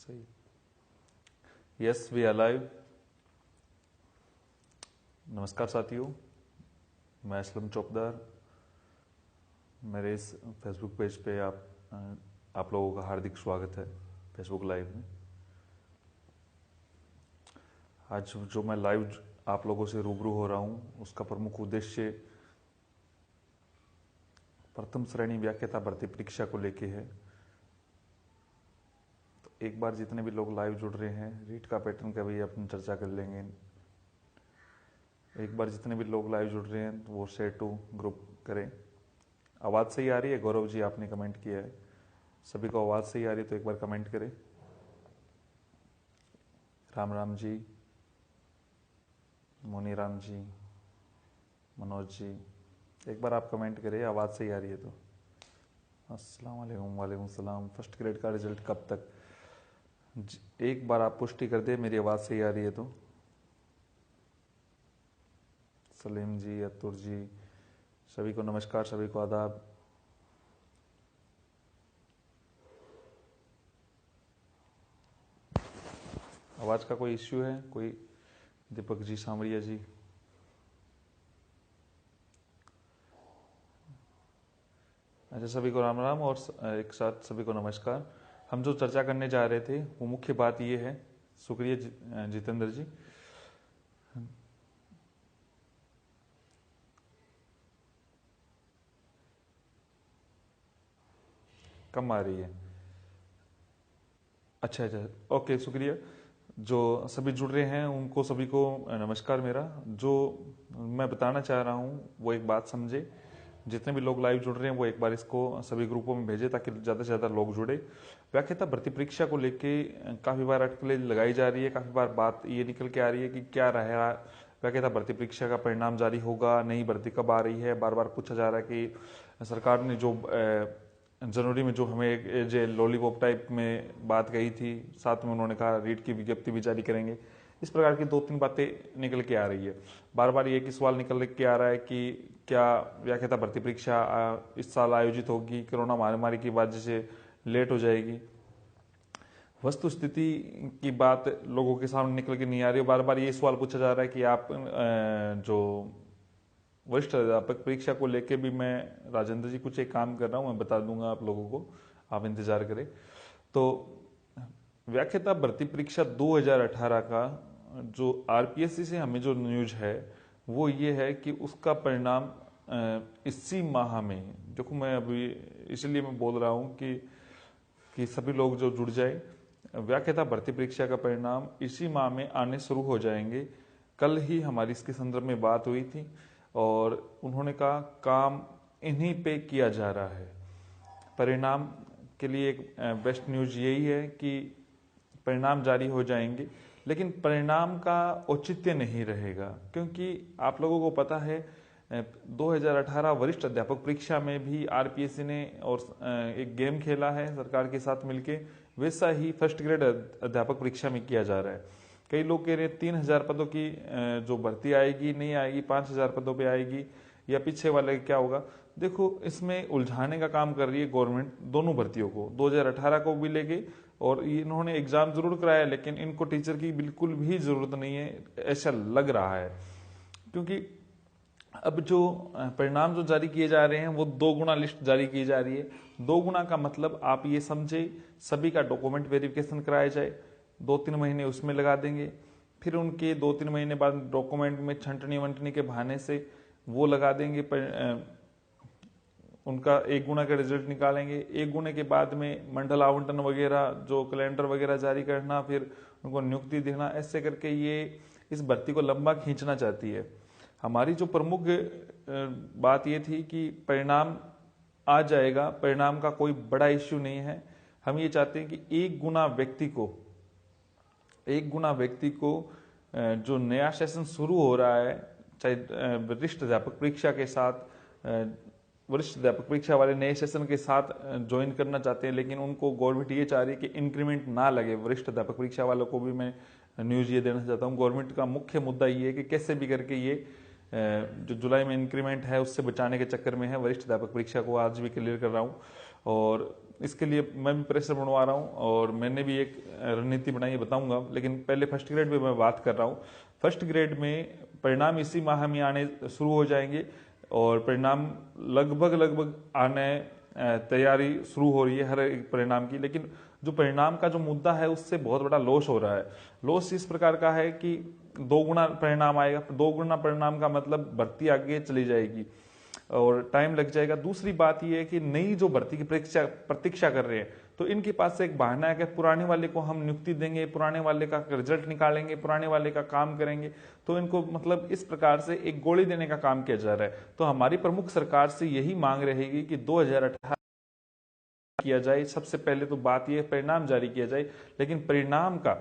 सही। Yes we are live. नमस्कार साथियों, मैं असलम चौकदार। मेरे इस फेसबुक पेज पे आप लोगों का हार्दिक स्वागत है फेसबुक लाइव में। आज जो मैं लाइव आप लोगों से रूबरू हो रहा हूँ उसका प्रमुख उद्देश्य प्रथम श्रेणी व्याख्याता भर्ती परीक्षा को लेके है। तो एक बार जितने भी लोग लाइव जुड़ रहे हैं रीट का पैटर्न का भी अपन चर्चा कर लेंगे। एक बार जितने भी लोग लाइव जुड़ रहे हैं तो वो शेयर टू ग्रुप करें। आवाज़ सही आ रही है? गौरव जी आपने कमेंट किया है, सभी को आवाज़ सही आ रही है तो एक बार कमेंट करें। राम राम जी, मोनी राम जी, मनोज जी, एक बार आप कमेंट करें आवाज़ सही आ रही है तो। अस्सलाम वालेकुम। वालेकुम सलाम। फर्स्ट ग्रेड का रिजल्ट कब तक? एक बार आप पुष्टि कर दे मेरी आवाज़ सही आ रही है तो। सलीम जी, अतुर जी, सभी को नमस्कार, सभी को आदाब। आवाज़ का कोई इश्यू है कोई? दीपक जी, सांवरिया जी, अच्छा सभी को राम राम और एक साथ सभी को नमस्कार। हम जो चर्चा करने जा रहे थे वो मुख्य बात ये है। शुक्रिया जितेंद्र जी। कम आ रही है? अच्छा अच्छा, ओके, शुक्रिया। जो सभी जुड़ रहे हैं उनको सभी को नमस्कार। मेरा जो मैं बताना चाह रहा हूँ वो एक बात समझे। जितने भी लोग लाइव जुड़ रहे हैं वो एक बार इसको सभी ग्रुपों में भेजें ताकि ज़्यादा से ज़्यादा लोग जुड़े। व्याख्याता भर्ती परीक्षा को लेके काफ़ी बार अटकलें लगाई जा रही है, काफ़ी बार बात ये निकल के आ रही है कि क्या रहेगा, व्याख्याता भर्ती परीक्षा का परिणाम जारी होगा, नई भर्ती कब आ रही है। बार बार पूछा जा रहा है कि सरकार ने जो जनवरी में जो हमें एक जो लॉलीपॉप टाइप में बात कही थी, साथ में उन्होंने कहा रीट की विज्ञप्ति भी जारी करेंगे। इस प्रकार की दो तीन बातें निकल के आ रही है। बार बार ये कि सवाल निकल के आ रहा है कि क्या व्याख्याता भर्ती परीक्षा इस साल आयोजित होगी, कोरोना महामारी की वजह से लेट हो जाएगी। वस्तु स्थिति की बात लोगों के सामने निकल के नहीं आ रही है। बार बार ये सवाल पूछा जा रहा है कि आप जो वरिष्ठ अध्यापक परीक्षा को लेके भी मैं राजेंद्र जी कुछ एक काम कर रहा हूँ, मैं बता दूंगा आप लोगों को, आप इंतजार करें। तो व्याख्याता भर्ती परीक्षा 2018 का जो आरपीएससी से हमें जो न्यूज है वो ये है कि उसका परिणाम इसी माह में, देखो मैं अभी इसलिए मैं बोल रहा हूँ कि सभी लोग जो जुड़ जाए, व्याख्याता भर्ती परीक्षा का परिणाम इसी माह में आने शुरू हो जाएंगे। कल ही हमारी इसके संदर्भ में बात हुई थी और उन्होंने कहा काम इन्हीं पे किया जा रहा है। परिणाम के लिए एक बेस्ट न्यूज यही है कि परिणाम जारी हो जाएंगे, लेकिन परिणाम का औचित्य नहीं रहेगा, क्योंकि आप लोगों को पता है 2018 वरिष्ठ अध्यापक परीक्षा में भी आरपीएससी ने और एक गेम खेला है सरकार के साथ मिलके, वैसा ही फर्स्ट ग्रेड अध्यापक परीक्षा में किया जा रहा है। कई लोग कह रहे हैं 3000 पदों की जो भर्ती आएगी, नहीं आएगी, 5000 पदों पे आएगी, या पीछे वाले क्या होगा। देखो इसमें उलझाने का काम कर रही है गवर्नमेंट दोनों भर्तियों को, 2018 को भी लेके, और इन्होंने एग्जाम जरूर कराया लेकिन इनको टीचर की बिल्कुल भी जरूरत नहीं है ऐसा लग रहा है। क्योंकि अब जो परिणाम जो जारी किए जा रहे हैं वो 2 गुना लिस्ट जारी की जा रही है। 2 गुना का मतलब आप ये समझे सभी का डॉक्यूमेंट वेरिफिकेशन कराया जाए, 2-3 महीने उसमें लगा देंगे, फिर उनके 2-3 महीने बाद डॉक्यूमेंट में छंटनी वंटनी के बहाने से वो लगा देंगे, उनका 1 गुना का रिजल्ट निकालेंगे। 1 गुने के बाद में मंडल आवंटन वगैरह जो कैलेंडर वगैरह जारी करना, फिर उनको नियुक्ति देना, ऐसे करके ये इस भर्ती को लंबा खींचना चाहती है। हमारी जो प्रमुख बात ये थी कि परिणाम आ जाएगा, परिणाम का कोई बड़ा इश्यू नहीं है। हम ये चाहते हैं कि 1 गुना व्यक्ति को जो नया सेशन शुरू हो रहा है, चाहे वरिष्ठ अध्यापक परीक्षा के साथ, वरिष्ठ अध्यापक परीक्षा वाले नए सेशन के साथ ज्वाइन करना चाहते हैं, लेकिन उनको गवर्नमेंट ये चाह रही है कि इंक्रीमेंट ना लगे। वरिष्ठ अध्यापक परीक्षा वालों को भी मैं न्यूज ये देना चाहता हूँ, गवर्नमेंट का मुख्य मुद्दा ये है कि कैसे भी करके ये जो जुलाई में इंक्रीमेंट है उससे बचाने के चक्कर में है। वरिष्ठ अध्यापक परीक्षा को आज भी क्लियर कर रहा हूँ। और इसके लिए मैं भी प्रेशर बनवा रहा हूँ और मैंने भी एक रणनीति बनाई है, बताऊंगा। लेकिन पहले फर्स्ट ग्रेड में मैं बात कर रहा हूँ। फर्स्ट ग्रेड में परिणाम इसी माह में आने शुरू हो जाएंगे और परिणाम लगभग आने तैयारी शुरू हो रही है हर एक परिणाम की। लेकिन जो परिणाम का जो मुद्दा है उससे बहुत बड़ा लॉस हो रहा है। लॉस इस प्रकार का है कि 2 गुना परिणाम आएगा। 2 गुना परिणाम का मतलब भर्ती आगे चली जाएगी और टाइम लग जाएगा। दूसरी बात यह है कि नई जो भर्ती की प्रतीक्षा कर रहे हैं तो इनके पास एक बहाना है कि पुराने वाले को हम नियुक्ति देंगे, पुराने वाले का रिजल्ट निकालेंगे, पुराने वाले का काम करेंगे। तो इनको मतलब इस प्रकार से एक गोली देने का काम किया जा रहा है। तो हमारी प्रमुख सरकार से यही मांग रहेगी कि 2018 किया जाए। सबसे पहले तो बात यह परिणाम जारी किया जाए, लेकिन परिणाम का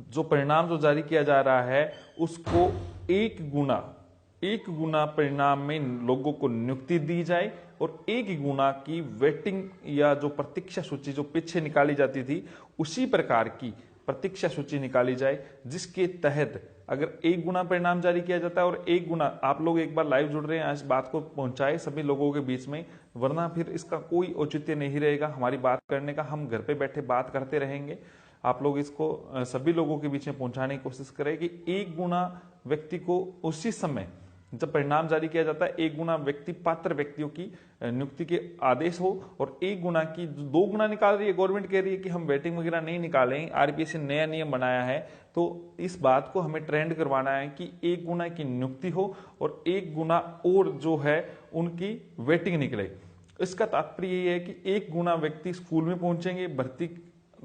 जो परिणाम जो जारी किया जा रहा है उसको एक गुना परिणाम में लोगों को नियुक्ति दी जाए और 1 गुना की वेटिंग या जो प्रतीक्षा सूची जो पीछे निकाली जाती थी उसी प्रकार की प्रतीक्षा सूची निकाली जाए, जिसके तहत अगर 1 गुना परिणाम जारी किया जाता है और 1 गुना आप लोग एक बार लाइव जुड़ रहे हैं, इस बात को पहुंचाए सभी लोगों के बीच में, वरना फिर इसका कोई औचित्य नहीं रहेगा हमारी बात करने का। हम घर पे बैठे बात करते रहेंगे। आप लोग इसको सभी लोगों के बीच में पहुंचाने की कोशिश करें कि 1 गुना व्यक्ति को उसी समय जब परिणाम जारी किया जाता है 1 गुना व्यक्ति पात्र व्यक्तियों की नियुक्ति के आदेश हो और 1 गुना की 2 गुना निकाल रही है गवर्नमेंट, कह रही है कि हम वेटिंग वगैरह नहीं निकालें। आरपीएससी ने नया नियम बनाया है तो इस बात को हमें ट्रेंड करवाना है कि 1 गुना की नियुक्ति हो और 1 गुना और जो है उनकी वेटिंग निकले। इसका तात्पर्य ये है कि 1 गुना व्यक्ति स्कूल में पहुंचेंगे भर्ती।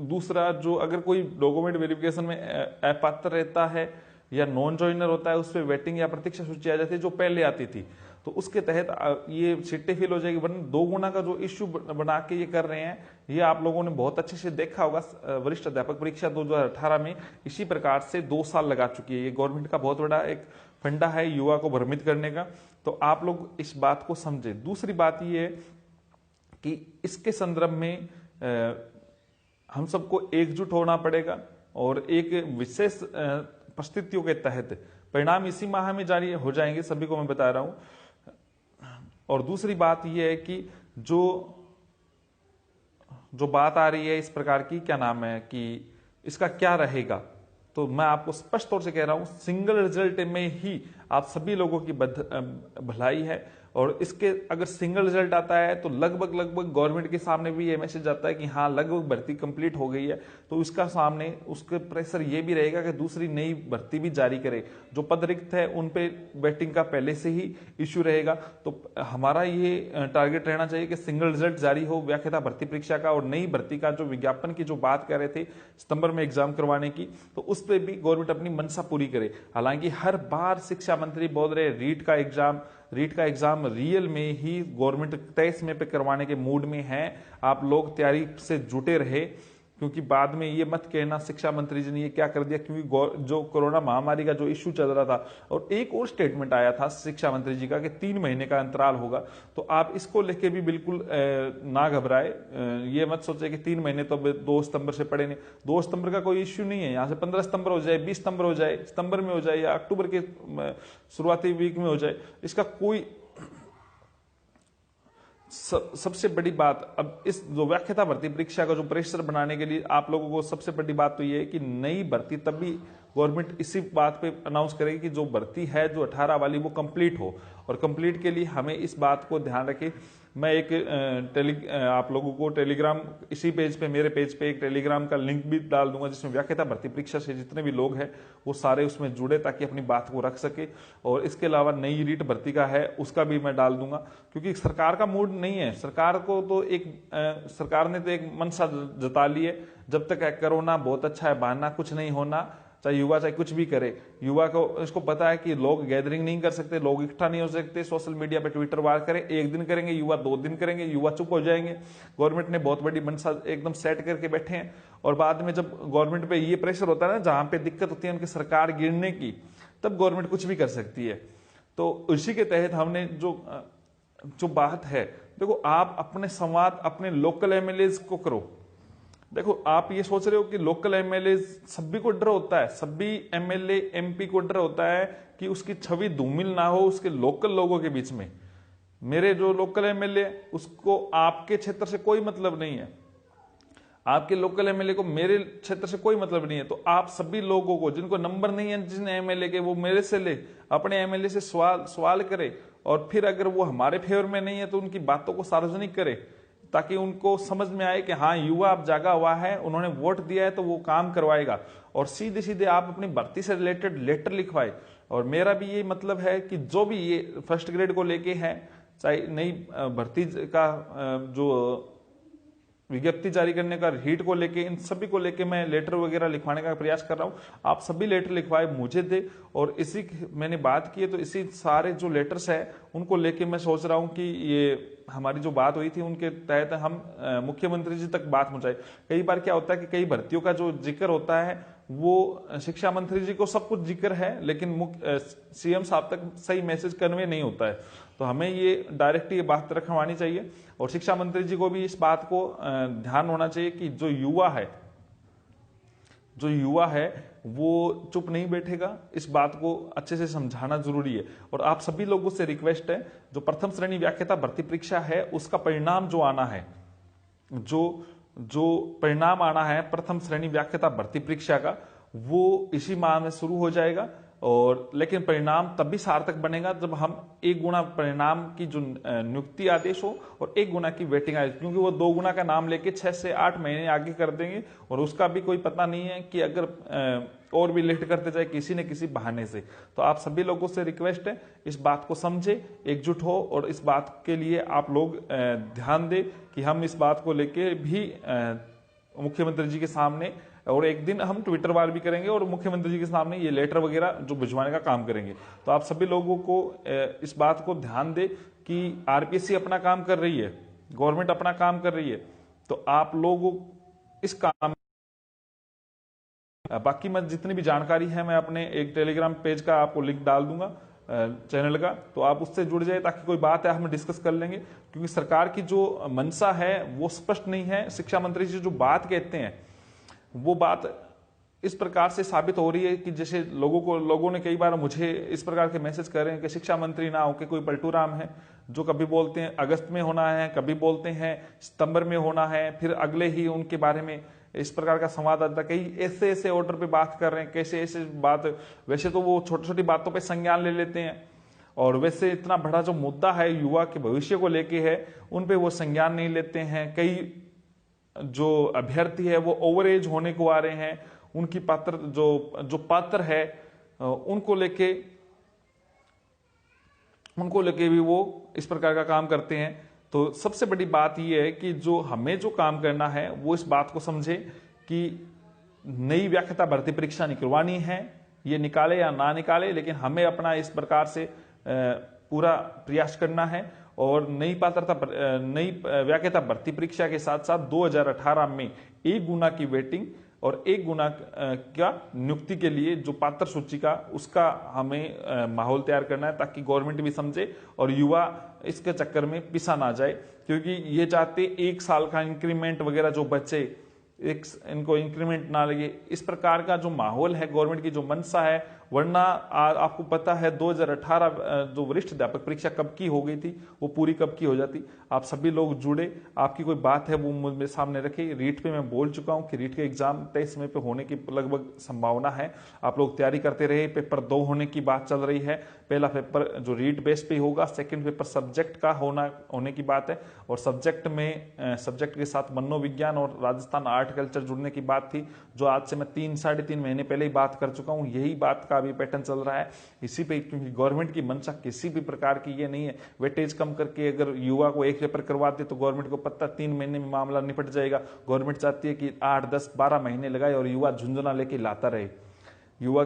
दूसरा, जो अगर कोई डॉक्यूमेंट वेरिफिकेशन में अपात्र रहता है या नॉन ज्वाइनर होता है उस पर वेटिंग या प्रतीक्षा सूची आ जाती है जो पहले आती थी, तो उसके तहत ये सीटें फिल हो जाएगी। वरना 2 गुना का जो इश्यू बना के ये कर रहे हैं, ये आप लोगों ने बहुत अच्छे से देखा होगा। वरिष्ठ अध्यापक परीक्षा 2018 में इसी प्रकार से 2 साल लगा चुकी है। ये गवर्नमेंट का बहुत बड़ा एक फंडा है युवा को भ्रमित करने का, तो आप लोग इस बात को समझे। दूसरी बात ये है कि इसके संदर्भ में हम सबको एकजुट होना पड़ेगा और एक विशेष परिस्थितियों के तहत परिणाम इसी माह में जारी हो जाएंगे, सभी को मैं बता रहा हूं। और दूसरी बात यह है कि जो बात आ रही है इस प्रकार की, क्या नाम है कि इसका क्या रहेगा, तो मैं आपको स्पष्ट तौर से कह रहा हूं सिंगल रिजल्ट में ही आप सभी लोगों की भलाई है। और इसके अगर सिंगल रिजल्ट आता है तो लगभग गवर्नमेंट के सामने भी ये मैसेज आता है कि हाँ लगभग भर्ती कंप्लीट हो गई है, तो उसका सामने उसके प्रेशर ये भी रहेगा कि दूसरी नई भर्ती भी जारी करे। जो पद रिक्त है उन पे वेटिंग का पहले से ही इश्यू रहेगा। तो हमारा ये टारगेट रहना चाहिए कि सिंगल रिजल्ट जारी हो व्याख्याता भर्ती परीक्षा का, और नई भर्ती का जो विज्ञापन की जो बात कर रहे थे सितंबर में एग्जाम करवाने की, तो उस पर भी गवर्नमेंट अपनी मंशा पूरी करे। हालांकि हर बार शिक्षा मंत्री बोल रहे रीट का एग्जाम रियल में ही गवर्नमेंट 23 मई पे करवाने के मूड में है। आप लोग तैयारी से जुटे रहे, क्योंकि बाद में ये मत कहना शिक्षा मंत्री जी ने ये क्या कर दिया, क्योंकि जो कोरोना महामारी का जो इश्यू चल रहा था और एक और स्टेटमेंट आया था शिक्षा मंत्री जी का कि 3 महीने का अंतराल होगा। तो आप इसको लेके भी बिल्कुल ना घबराए। ये मत सोचे कि 3 महीने तो 2 सितंबर से पड़े नहीं। 2 सितंबर का कोई इश्यू नहीं है। यहाँ से 15 सितंबर हो जाए, 20 सितंबर हो जाए, सितंबर में हो जाए या अक्टूबर के शुरुआती वीक में हो जाए, इसका कोई सबसे बड़ी बात, अब इस जो व्याख्याता भर्ती परीक्षा का जो प्रेशर बनाने के लिए आप लोगों को सबसे बड़ी बात तो ये है कि नई भर्ती तभी गवर्नमेंट इसी बात पे अनाउंस करेगी कि जो भर्ती है जो 18 वाली वो कंप्लीट हो। और कंप्लीट के लिए हमें इस बात को ध्यान रखें। मैं एक आप लोगों को टेलीग्राम इसी पेज पे, मेरे पेज पे एक टेलीग्राम का लिंक भी डाल दूंगा जिसमें व्याख्याता भर्ती परीक्षा से जितने भी लोग हैं वो सारे उसमें जुड़े ताकि अपनी बात को रख सके। और इसके अलावा नई रीट भर्ती का है उसका भी मैं डाल दूंगा, क्योंकि सरकार का मूड नहीं है। सरकार को तो सरकार ने तो एक मनसा जता ली है, जब तक है कोरोना बहुत अच्छा है, बहाना कुछ नहीं होना, चाहे युवा चाहे कुछ भी करे। युवा को इसको पता है कि लोग गैदरिंग नहीं कर सकते, लोग इकट्ठा नहीं हो सकते, सोशल मीडिया पे ट्विटर वार करें, 1 दिन करेंगे युवा, 2 दिन करेंगे युवा, चुप हो जाएंगे। गवर्नमेंट ने बहुत बड़ी मनसा एकदम सेट करके बैठे हैं। और बाद में जब गवर्नमेंट पे ये प्रेशर होता है ना, जहां पे दिक्कत होती है उनकी सरकार गिरने की, तब गवर्नमेंट कुछ भी कर सकती है। तो उसी के तहत हमने जो बात है, देखो आप अपने संवाद अपने लोकल एमएलए को करो। देखो आप ये सोच रहे हो कि लोकल एमएलए, सभी को डर होता है, सभी एमएलए एमपी को डर होता है कि उसकी छवि धूमिल ना हो उसके लोकल लोगों के बीच में। मेरे जो लोकल एमएलए उसको आपके क्षेत्र से कोई मतलब नहीं है, आपके लोकल एमएलए को मेरे क्षेत्र से कोई मतलब नहीं है। तो आप सभी लोगों को जिनको नंबर नहीं है जिन एमएलए के, वो मेरे से ले, अपने एमएलए से सवाल करे, और फिर अगर वो हमारे फेवर में नहीं है तो उनकी बातों को सार्वजनिक करे, ताकि उनको समझ में आए कि हाँ युवा अब जागा हुआ है, उन्होंने वोट दिया है तो वो काम करवाएगा। और सीधे सीधे आप अपनी भर्ती से रिलेटेड लेटर लिखवाए। और मेरा भी ये मतलब है कि जो भी ये फर्स्ट ग्रेड को लेके है, चाहे नई भर्ती का जो विज्ञप्ति जारी करने का, हीट को लेके, इन सभी को लेके मैं लेटर वगैरह लिखवाने का प्रयास कर रहा हूं। आप सभी लेटर लिखवाए, मुझे दे, और इसी मैंने बात की है तो इसी सारे जो लेटर्स है उनको लेके मैं सोच रहा हूं कि ये हमारी जो बात हुई थी उनके तहत हम मुख्यमंत्री जी तक बात पहुंचाए। कई बार क्या होता है कि कई भर्तियों का जो जिक्र होता है वो शिक्षा मंत्री जी को सब कुछ जिक्र है, लेकिन सीएम साहब तक सही मैसेज कन्वे नहीं होता है। तो हमें ये डायरेक्ट ये बात रखवानी चाहिए, और शिक्षा मंत्री जी को भी इस बात को ध्यान होना चाहिए कि जो युवा है वो चुप नहीं बैठेगा, इस बात को अच्छे से समझाना जरूरी है। और आप सभी लोगों से रिक्वेस्ट है, जो प्रथम श्रेणी व्याख्याता भर्ती परीक्षा है उसका परिणाम जो आना है, जो परिणाम आना है प्रथम श्रेणी व्याख्याता भर्ती परीक्षा का, वो इसी माह में शुरू हो जाएगा। और लेकिन परिणाम तभी सार्थक बनेगा जब हम 1 गुना परिणाम की जो नियुक्ति आदेश हो और 1 गुना की वेटिंग आदेश, क्योंकि वो 2 गुना का नाम लेके 6 से 8 महीने आगे कर देंगे, और उसका भी कोई पता नहीं है कि अगर और भी लेट करते जाए किसी न किसी बहाने से। तो आप सभी लोगों से रिक्वेस्ट है, इस बात को समझे, एकजुट हो, और इस बात के लिए आप लोग ध्यान दें कि हम इस बात को लेके भी मुख्यमंत्री जी के सामने, और एक दिन हम ट्विटर वार भी करेंगे और मुख्यमंत्री जी के सामने ये लेटर वगैरह जो भिजवाने का काम करेंगे। तो आप सभी लोगों को इस बात को ध्यान दे कि आरपीएससी अपना काम कर रही है, गवर्नमेंट अपना काम कर रही है, तो आप लोगों इस काम, बाकी मैं जितनी भी जानकारी है मैं अपने एक टेलीग्राम पेज का आपको लिंक डाल दूंगा चैनल का, तो आप उससे जुड़ जाए, ताकि कोई बात है हम डिस्कस कर लेंगे। क्योंकि सरकार की जो मंशा है वो स्पष्ट नहीं है। शिक्षा मंत्री जी जो बात कहते हैं वो बात इस प्रकार से साबित हो रही है कि जैसे लोगों ने कई बार मुझे इस प्रकार के मैसेज कर रहे हैं कि शिक्षा मंत्री ना होकर कोई पलटू राम है, जो कभी बोलते हैं अगस्त में होना है, कभी बोलते हैं सितंबर में होना है, फिर अगले ही उनके बारे में इस प्रकार का संवाददाता कई ऐसे ऐसे ऑर्डर पे बात कर रहे हैं, कैसे ऐसे बात। वैसे तो वो छोटी छोटी बातों पे संज्ञान ले लेते हैं, और वैसे इतना बड़ा जो मुद्दा है युवा के भविष्य को लेके है, उन पे वो संज्ञान नहीं लेते हैं। कई जो अभ्यर्थी है वो ओवर एज होने को आ रहे हैं, उनकी पात्र जो पात्र है उनको लेके भी वो इस प्रकार का काम करते हैं। तो सबसे बड़ी बात यह है कि जो हमें जो काम करना है वो इस बात को समझे कि नई व्याख्याता भर्ती परीक्षा निकलवानी है, ये निकाले या ना निकाले, लेकिन हमें अपना इस प्रकार से पूरा प्रयास करना है। और नई व्याख्याता भर्ती परीक्षा के साथ साथ 2018 में 1 गुना की वेटिंग और 1 गुना का नियुक्ति के लिए जो पात्र सूची का उसका हमें माहौल तैयार करना है, ताकि गवर्नमेंट भी समझे और युवा इसके चक्कर में पिसा ना जाए। क्योंकि ये चाहते 1 साल का इंक्रीमेंट वगैरह जो बचे, इनको इंक्रीमेंट ना लगे, इस प्रकार का जो माहौल है, गवर्नमेंट की जो मंशा है। वरना आपको पता है 2018 जो वरिष्ठ अध्यापक परीक्षा कब की हो गई थी, वो पूरी कब की हो जाती। आप सभी लोग जुड़े, आपकी कोई बात है वो मेरे सामने रखे। रीट पे मैं बोल चुका हूँ कि रीट के एग्जाम तय समय पे होने की लगभग संभावना है। आप लोग तैयारी करते रहे। पेपर 2 होने की बात चल रही है। पहला पेपर जो रीट बेस पे होगा, सेकेंड पेपर सब्जेक्ट का होने की बात है, और सब्जेक्ट के साथ मनोविज्ञान और राजस्थान आर्ट कल्चर जुड़ने की बात थी, जो आज से मैं 3-3.5 महीने पहले ही बात कर चुका हूँ। यही बात का अभी पैटर्न चल रहा है इसी पे, क्योंकि गवर्नमेंट की मंशा किसी भी प्रकार की ये नहीं है वेटेज कम करके अगर युवा को 1 पेपर करवा दे तो गवर्नमेंट को पता 3 महीने में मामला निपट जाएगा। गवर्नमेंट चाहती है कि 8-10-12 महीने लगाए और युवा झुंझुना लेके लाता रहे। युवा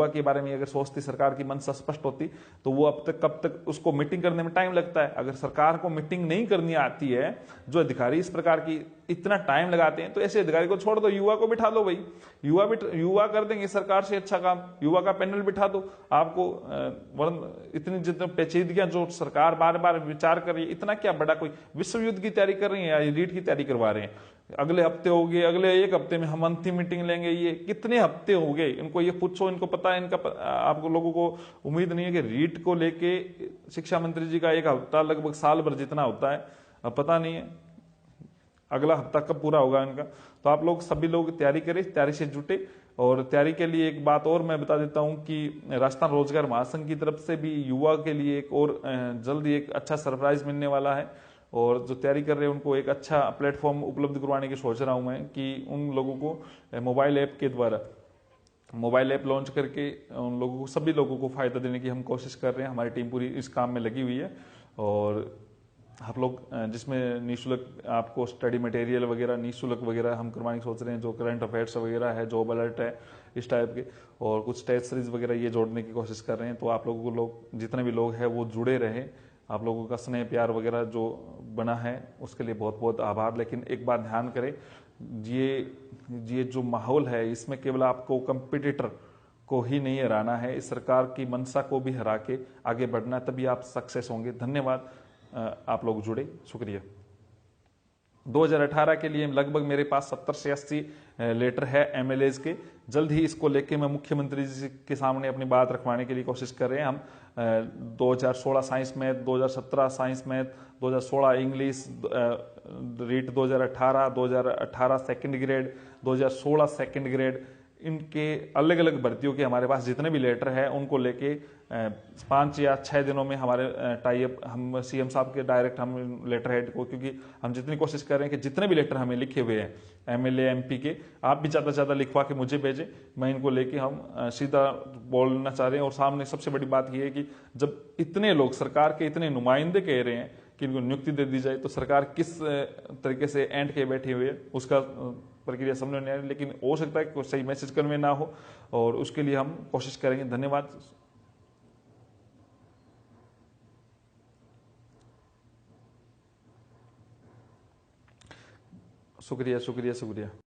के बारे में अगर सोचती सरकार की मंशा स्पष्ट होती तो वो अब तक कब तक, उसको मीटिंग करने में टाइम लगता है। अगर सरकार को मीटिंग नहीं करनी आती है, जो अधिकारी इस प्रकार की इतना टाइम लगाते हैं, तो ऐसे अधिकारी को छोड़ दो, युवा को बिठा दो भाई। युवा कर देंगे सरकार से अच्छा काम। युवा का पैनल बिठा दो। आपको इतनी जितनी पेचीदगियां जो सरकार बार बार विचार कर रही है, इतना क्या बड़ा कोई विश्व युद्ध की तैयारी कर रही है या रीट की तैयारी करवा रहे हैं। अगले हफ्ते हो गए, अगले एक हफ्ते में हम अंतिम मीटिंग लेंगे, ये कितने हफ्ते हो गए, इनको ये पूछो, इनको पता है, आपको लोगों को उम्मीद नहीं है कि रीट को लेके शिक्षा मंत्री जी का एक हफ्ता लगभग साल भर जितना होता है, अब पता नहीं है अगला हफ्ता कब पूरा होगा इनका। तो आप लोग सभी लोग तैयारी करें, तैयारी से जुटे। और तैयारी के लिए एक बात और मैं बता देता हूं कि राजस्थान रोजगार महासंघ की तरफ से भी युवा के लिए एक और जल्द ही एक अच्छा सरप्राइज मिलने वाला है। और जो तैयारी कर रहे हैं उनको एक अच्छा प्लेटफॉर्म उपलब्ध करवाने की सोच रहा हूं मैं, कि उन लोगों को मोबाइल ऐप के द्वारा मोबाइल ऐप लॉन्च करके उन लोगों को, सभी लोगों को फायदा देने की हम कोशिश कर रहे हैं। हमारी टीम पूरी इस काम में लगी हुई है। और आप लोग जिसमें निःशुल्क आपको स्टडी मटेरियल वगैरह निःशुल्क वगैरह हम करवाने की सोच रहे हैं, जो करंट अफेयर्स वगैरह है, जॉब अलर्ट है, इस टाइप के, और कुछ टेस्ट सीरीज वगैरह ये जोड़ने की कोशिश कर रहे हैं। तो आप लोगों को, लोग जितने भी लोग हैं वो जुड़े रहे। आप लोगों का स्नेह प्यार वगैरह जो बना है उसके लिए बहुत बहुत आभार। लेकिन एक बात ध्यान करें, ये जो माहौल है इसमें केवल आपको कंपिटिटर को ही नहीं हराना है, इस सरकार की मंशा को भी हरा के आगे बढ़ना, तभी आप सक्सेस होंगे। धन्यवाद, आप लोग जुड़े, शुक्रिया। 2018 के लिए लगभग मेरे पास 70 से 80 लेटर है एमएलएज के। जल्द ही इसको लेके मैं मुख्यमंत्री जी के सामने अपनी बात रखवाने के लिए कोशिश कर रहे हैं। हम 2016 science math, 2017 science math, 2016 English, REET 2018 second grade, 2016 second grade, इनके अलग अलग भर्तियों के हमारे पास जितने भी लेटर है उनको लेके 5 या 6 दिनों में हमारे टाई अप, हम सीएम साहब के डायरेक्ट हम लेटर हेड को, क्योंकि हम जितनी कोशिश कर रहे हैं कि जितने भी लेटर हमें लिखे हुए हैं एमएलए एमपी के, आप भी ज़्यादा से ज़्यादा लिखवा के मुझे भेजें। मैं इनको लेके हम सीधा बोलना चाह रहे हैं। और सामने सबसे बड़ी बात यह है कि जब इतने लोग, सरकार के इतने नुमाइंदे कह रहे हैं कि इनको नियुक्ति दे दी जाए, तो सरकार किस तरीके से एंड के बैठी हुई है उसका प्रक्रिया समझ नहीं आ रही। लेकिन हो सकता है कि सही मैसेज कन्वे ना हो, और उसके लिए हम कोशिश करेंगे। धन्यवाद, शुक्रिया शुक्रिया शुक्रिया।